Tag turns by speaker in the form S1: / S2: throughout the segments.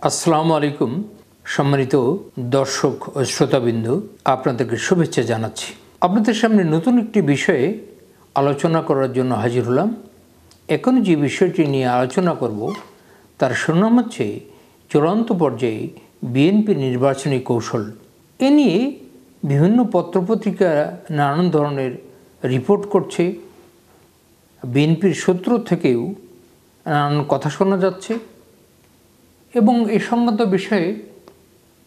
S1: আসসালামু আলাইকুম সম্মানিত দর্শক ও শ্রোতাবিন্দু, আপনাদেরকে শুভেচ্ছা জানাচ্ছি। আপনাদের সামনে নতুন একটি বিষয়ে আলোচনা করার জন্য হাজির হলাম। এখন যে বিষয়টি নিয়ে আলোচনা করব তার শিরোনাম হচ্ছে চূড়ান্ত পর্যায়ে বিএনপি নির্বাচনী কৌশল। এ নিয়ে বিভিন্ন পত্রপত্রিকা নানান ধরনের রিপোর্ট করছে। বিএনপির সূত্র থেকেও নানান কথা শোনা যাচ্ছে এবং এ সংক্রান্ত বিষয়ে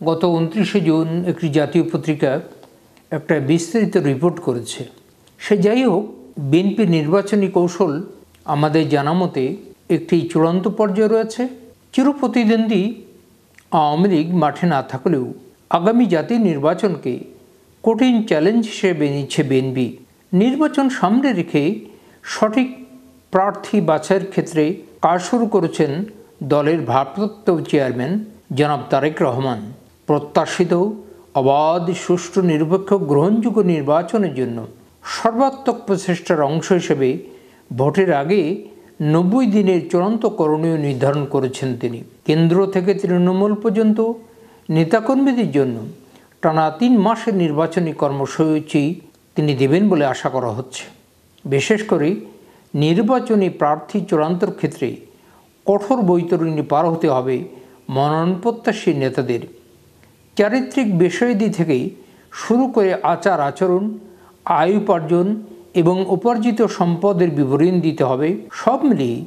S1: গত 29শে জুন একটি জাতীয় পত্রিকা একটা বিস্তারিত রিপোর্ট করেছে। সে যাই হোক, বিএনপির নির্বাচনী কৌশল আমাদের জানা মতে একটি চূড়ান্ত পর্যায়ে রয়েছে। চিরপ্রতিদ্বন্দ্বী আওয়ামী লীগ মাঠে না থাকলেও আগামী জাতীয় নির্বাচনকে কঠিন চ্যালেঞ্জ হিসেবে নিচ্ছে বিএনপি। নির্বাচন সামনে রেখে সঠিক প্রার্থী বাছাইয়ের ক্ষেত্রে কাজ শুরু করেছেন দলের ভারপ্রাপ্ত চেয়ারম্যান জনাব তারেক রহমান। প্রত্যাশিত অবাধ, সুষ্ঠু, নিরপেক্ষ, গ্রহণযোগ্য নির্বাচনের জন্য সর্বাত্মক প্রচেষ্টার অংশ হিসেবে ভোটের আগে 90 দিনের চূড়ান্ত করণীয় নির্ধারণ করেছেন তিনি। কেন্দ্র থেকে তৃণমূল পর্যন্ত নেতাকর্মীদের জন্য টানা 3 মাসের নির্বাচনী কর্মসূচি তিনি দেবেন বলে আশা করা হচ্ছে। বিশেষ করে নির্বাচনী প্রার্থী চূড়ান্তর ক্ষেত্রে কঠোর বৈতরণী পার হতে হবে মনোনয়ন প্রত্যাশী নেতাদের। চারিত্রিক বিষয়াদি থেকে শুরু করে আচার আচরণ, আয় উপার্জন এবং উপার্জিত সম্পদের বিবরণ দিতে হবে। সব মিলিয়ে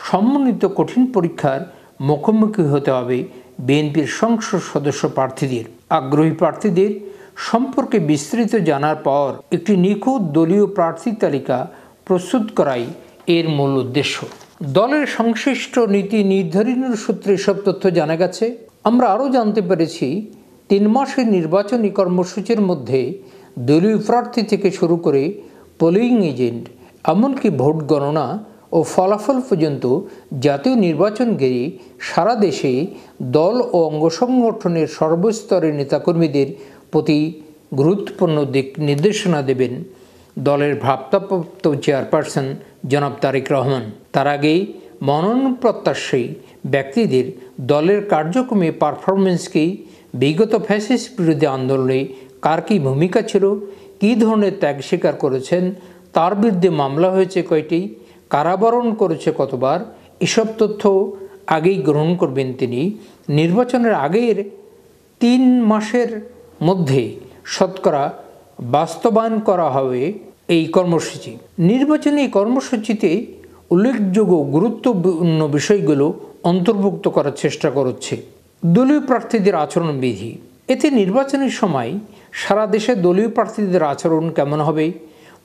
S1: সমন্বিত কঠিন পরীক্ষার মুখোমুখি হতে হবে বিএনপির সংসদ সদস্য প্রার্থীদের। আগ্রহী প্রার্থীদের সম্পর্কে বিস্তৃত জানার পর একটি নিখুঁত দলীয় প্রার্থী তালিকা প্রস্তুত করাই এর মূল উদ্দেশ্য। দলের সংশ্লিষ্ট নীতি নির্ধারণের সূত্রে এসব তথ্য জানা গেছে। আমরা আরও জানতে পেরেছি 3 মাসের নির্বাচনী কর্মসূচির মধ্যে দলীয় প্রার্থী থেকে শুরু করে পোলিং এজেন্ট, এমনকি ভোট গণনা ও ফলাফল পর্যন্ত জাতীয় নির্বাচন ঘিরে সারা দেশে দল ও অঙ্গ সংগঠনের সর্বস্তরের নেতাকর্মীদের প্রতি গুরুত্বপূর্ণ দিক নির্দেশনা দেবেন দলের ভারপ্রাপ্ত চেয়ারপারসন জনাব তারেক রহমান। তার আগেই মনোনয়ন প্রত্যাশী ব্যক্তিদের দলের কার্যক্রমে পারফরমেন্সকে, বিগত ফ্যাসিস্ট বিরোধী আন্দোলনে কার কী ভূমিকা ছিল, কী ধরনের ত্যাগ স্বীকার করেছেন, তার বিরুদ্ধে মামলা হয়েছে কয়টি, কারাবরণ করেছে কতবার, এসব তথ্য আগেই গ্রহণ করবেন তিনি। নির্বাচনের আগের 3 মাসের মধ্যে শতকরা বাস্তবায়ন করা হবে এই কর্মসূচি। নির্বাচনী কর্মসূচিতে উল্লেখযোগ্য গুরুত্বপূর্ণ বিষয়গুলো অন্তর্ভুক্ত করার চেষ্টা করছে। দলীয় প্রার্থীদের আচরণবিধি। এতে নির্বাচনের সময় সারা দেশে দলীয় প্রার্থীদের আচরণ কেমন হবে,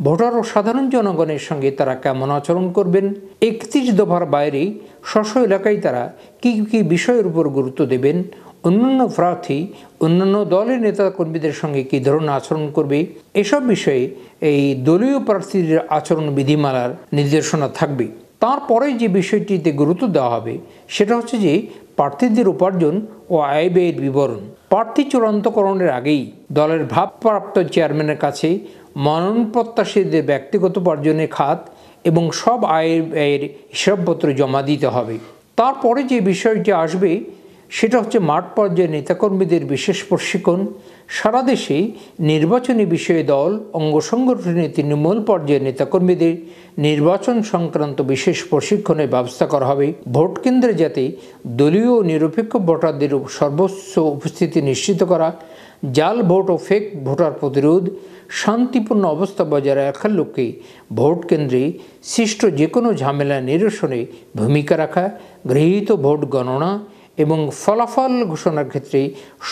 S1: ভোটার ও সাধারণ জনগণের সঙ্গে তারা কেমন আচরণ করবেন, 31 দফার বাইরে স্ব এলাকায় তারা কী কী বিষয়ের উপর গুরুত্ব দেবেন, অন্যান্য প্রার্থী অন্যান্য দলের নেতাকর্মীদের সঙ্গে কী ধরনের আচরণ করবে, এসব বিষয়ে এই দলীয় প্রার্থীদের আচরণ বিধিমালার নির্দেশনা থাকবে। তারপরে যে বিষয়টিতে গুরুত্ব দেওয়া হবে সেটা হচ্ছে যে প্রার্থীদের উপার্জন ও আয় ব্যয়ের বিবরণ। প্রার্থী চূড়ান্তকরণের আগেই দলের ভারপ্রাপ্ত চেয়ারম্যানের কাছে মনোনয়ন প্রত্যাশীদের ব্যক্তিগত উপার্জনের খাত এবং সব আয় ব্যয়ের হিসাবপত্র জমা দিতে হবে। তারপরে যে বিষয়টি আসবে সেটা হচ্ছে মাঠ পর্যায়ে নেতাকর্মীদের বিশেষ প্রশিক্ষণ। সারা দেশে নির্বাচনী বিষয়ে দল, অঙ্গ সংগঠনের তৃণমূল পর্যায়ে নেতাকর্মীদের নির্বাচন সংক্রান্ত বিশেষ প্রশিক্ষণের ব্যবস্থা করা হবে। ভোট কেন্দ্রে যাতে দলীয় ও নিরপেক্ষ ভোটারদের সর্বোচ্চ উপস্থিতি নিশ্চিত করা, জাল ভোট ও ফেক ভোটার প্রতিরোধ, শান্তিপূর্ণ অবস্থা বজায় রাখার লক্ষ্যে ভোট কেন্দ্রে সৃষ্ট যে কোনো ঝামেলা নিরসনে ভূমিকা রাখা, গৃহীত ভোট গণনা এবং ফলাফল ঘোষণার ক্ষেত্রে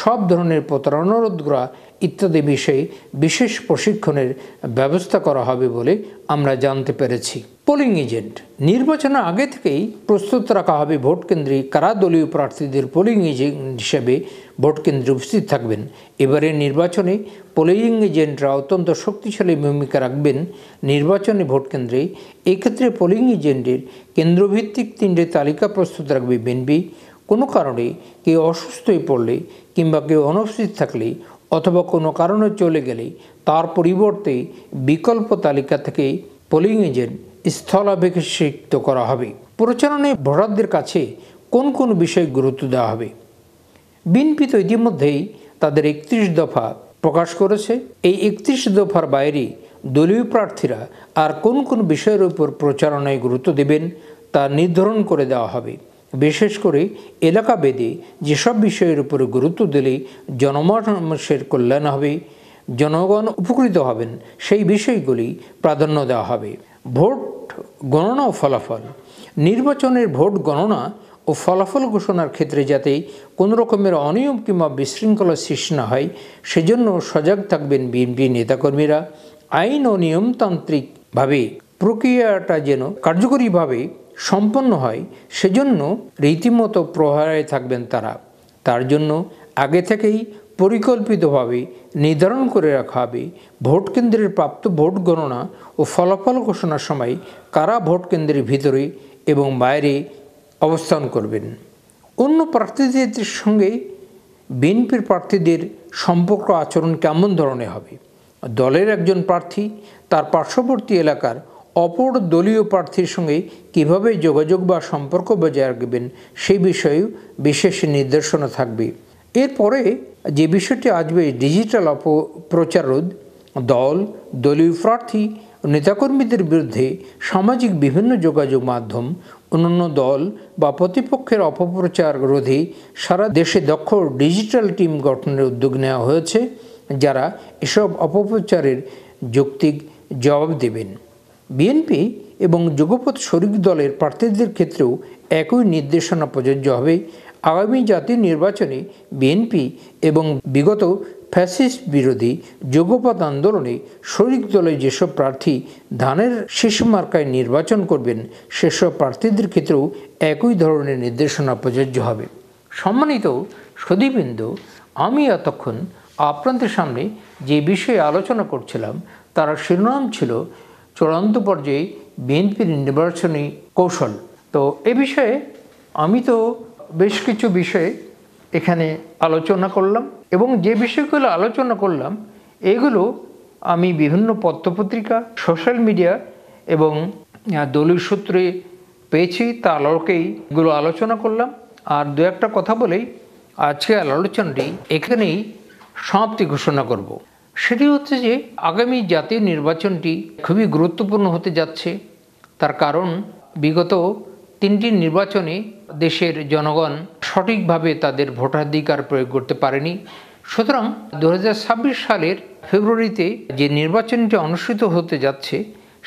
S1: সব ধরনের প্রতারণা রোধ করা ইত্যাদি বিষয়ে বিশেষ প্রশিক্ষণের ব্যবস্থা করা হবে বলে আমরা জানতে পেরেছি। Polling agent. নির্বাচনের আগে থেকেই প্রস্তুত রাখা হবে ভোট কেন্দ্রে কারা দলীয় প্রার্থীদের পোলিং এজেন্ট হিসেবে ভোট কেন্দ্রে উপস্থিত থাকবেন। এবারের নির্বাচনে পোলিং এজেন্টরা অত্যন্ত শক্তিশালী ভূমিকা রাখবেন নির্বাচনী ভোট কেন্দ্রে। এক্ষেত্রে পোলিং এজেন্টের কেন্দ্রভিত্তিক 3টে তালিকা প্রস্তুত রাখবে বিএনপি। কোনো কারণে কেউ অসুস্থ হয়ে পড়লে কিংবা কেউ অনুপস্থিত থাকলে অথবা কোনো কারণে চলে গেলে তার পরিবর্তে বিকল্প তালিকা থেকে পোলিং এজেন্ট স্থলাভিষিক্ত করা হবে। প্রচারণায় ভোটারদের কাছে কোন কোন বিষয়ে গুরুত্ব দেওয়া হবে বিএনপি তো ইতিমধ্যেই তাদের 31 দফা প্রকাশ করেছে। এই 31 দফার বাইরে দলীয় প্রার্থীরা আর কোন কোন বিষয়ের উপর প্রচারণায় গুরুত্ব দেবেন তা নির্ধারণ করে দেওয়া হবে। বিশেষ করে এলাকা ভেদে যেসব বিষয়ের উপরে গুরুত্ব দিলে জনমানুষের কল্যাণ হবে, জনগণ উপকৃত হবেন, সেই বিষয়গুলি প্রাধান্য দেওয়া হবে। ভোট গণনা ও ফলাফল। নির্বাচনের ভোট গণনা ও ফলাফল ঘোষণার ক্ষেত্রে যাতে কোনো রকমের অনিয়ম কিংবা বিশৃঙ্খলা সৃষ্টি না হয় সেজন্য সজাগ থাকবেন বিএনপি নেতাকর্মীরা। আইন ও নিয়মতান্ত্রিকভাবে প্রক্রিয়াটা যেন কার্যকরীভাবে সম্পন্ন হয় সেজন্য রীতিমতো প্রহরায় থাকবেন তারা। তার জন্য আগে থেকেই পরিকল্পিতভাবে নির্ধারণ করে রাখা হবে ভোট কেন্দ্রের প্রাপ্ত ভোট গণনা ও ফলাফল ঘোষণার সময় কারা ভোট কেন্দ্রের ভিতরে এবং বাইরে অবস্থান করবেন। অন্য প্রার্থীদের সঙ্গে বিএনপির প্রার্থীদের সম্পর্ক আচরণ কেমন ধরনের হবে, দলের একজন প্রার্থী তার পার্শ্ববর্তী এলাকার অপর দলীয় প্রার্থীর সঙ্গে কীভাবে যোগাযোগ বা সম্পর্ক বজায় রাখবেন সেই বিষয়েও বিশেষ নির্দেশনা থাকবে। এরপরে যে বিষয়টি আসবে ডিজিটাল অপপ্রচারোধ। দল, দলীয় প্রার্থী ও নেতাকর্মীদের বিরুদ্ধে সামাজিক বিভিন্ন যোগাযোগ মাধ্যম, অন্যান্য দল বা প্রতিপক্ষের অপপ্রচার রোধে সারা দেশে দক্ষ ডিজিটাল টিম গঠনের উদ্যোগ নেওয়া হয়েছে, যারা এসব অপপ্রচারের যৌক্তিক জবাব দেবেন। বিএনপি এবং যুগপৎ শরিক দলের প্রার্থীদের ক্ষেত্রেও একই নির্দেশনা প্রযোজ্য হবে। আগামী জাতীয় নির্বাচনে বিএনপি এবং বিগত ফ্যাসিস্ট বিরোধী যুগপৎ আন্দোলনে শরিক দলে যেসব প্রার্থী ধানের শীষ মার্কায় নির্বাচন করবেন সেসব প্রার্থীদের ক্ষেত্রেও একই ধরনের নির্দেশনা প্রযোজ্য হবে। সম্মানিত সুধীবৃন্দ, আমি এতক্ষণ আপনাদের সামনে যে বিষয়ে আলোচনা করছিলাম তার শিরোনাম ছিল চূড়ান্ত পর্যায়ে বিএনপির নির্বাচনী কৌশল। তো এ বিষয়ে আমি তো বেশ কিছু বিষয়ে এখানে আলোচনা করলাম এবং যে বিষয়গুলো আলোচনা করলাম এগুলো আমি বিভিন্ন পত্রপত্রিকা, সোশ্যাল মিডিয়া এবং দলীয় সূত্রে পেয়েছি, তা আলোকেই এগুলো আলোচনা করলাম। আর দু একটা কথা বলেই আজকে আলোচনাটি এখানেই সমাপ্তি ঘোষণা করব। সেটি হচ্ছে যে আগামী জাতীয় নির্বাচনটি খুবই গুরুত্বপূর্ণ হতে যাচ্ছে। তার কারণ বিগত 3টি নির্বাচনে দেশের জনগণ সঠিকভাবে তাদের ভোটাধিকার প্রয়োগ করতে পারেনি। সুতরাং 2026 সালের ফেব্রুয়ারিতে যে নির্বাচনটি অনুষ্ঠিত হতে যাচ্ছে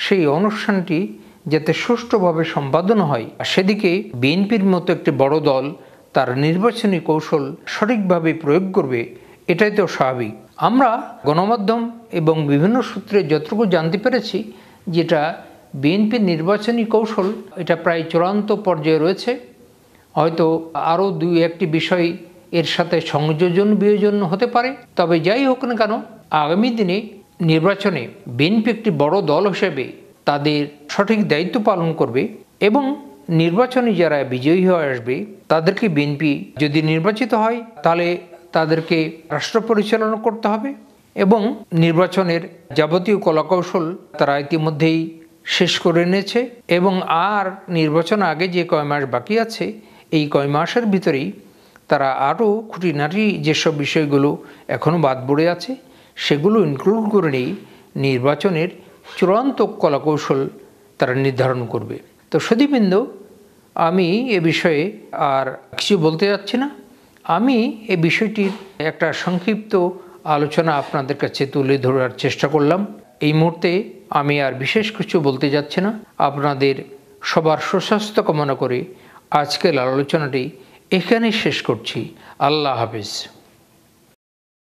S1: সেই অনুষ্ঠানটি যাতে সুষ্ঠুভাবে সম্পাদন হয় সেদিকে বিএনপির মতো একটি বড় দল তার নির্বাচনী কৌশল সঠিকভাবে প্রয়োগ করবে, এটাই তো স্বাভাবিক। আমরা গণমাধ্যম এবং বিভিন্ন সূত্রে যতটুকু জানতে পেরেছি যেটা বিএনপির নির্বাচনী কৌশল এটা প্রায় চূড়ান্ত পর্যায়ে রয়েছে। হয়তো আরও 2-1টি বিষয় এর সাথে সংযোজন বিয়োজন হতে পারে। তবে যাই হোক না কেন, আগামী দিনে নির্বাচনে বিএনপি একটি বড় দল হিসেবে তাদের সঠিক দায়িত্ব পালন করবে এবং নির্বাচনে যারা বিজয়ী হয়ে আসবে তাদেরকে বিএনপি যদি নির্বাচিত হয় তাহলে তাদেরকে রাষ্ট্র পরিচালনা করতে হবে এবং নির্বাচনের যাবতীয় কলাকৌশল তারা ইতিমধ্যেই শেষ করে এনেছে এবং আর নির্বাচন আগে যে কয় মাস বাকি আছে এই কয় মাসের ভিতরেই তারা আরও খুঁটিনাটি যেসব বিষয়গুলো এখনও বাদ পড়ে আছে সেগুলো ইনক্লুড করে নিয়ে নির্বাচনের চূড়ান্ত কলাকৌশল তারা নির্ধারণ করবে। তো সুধীবৃন্দ, আমি এ বিষয়ে আর কিছু বলতে যাচ্ছি না। আমি এই বিষয়টির একটা সংক্ষিপ্ত আলোচনা আপনাদের কাছে তুলে ধরার চেষ্টা করলাম। এই মুহূর্তে আমি আর বিশেষ কিছু বলতে যাচ্ছি না। আপনাদের সবার সুস্বাস্থ্য কামনা করে আজকের আলোচনাটি এখানে শেষ করছি। আল্লাহ হাফেজ।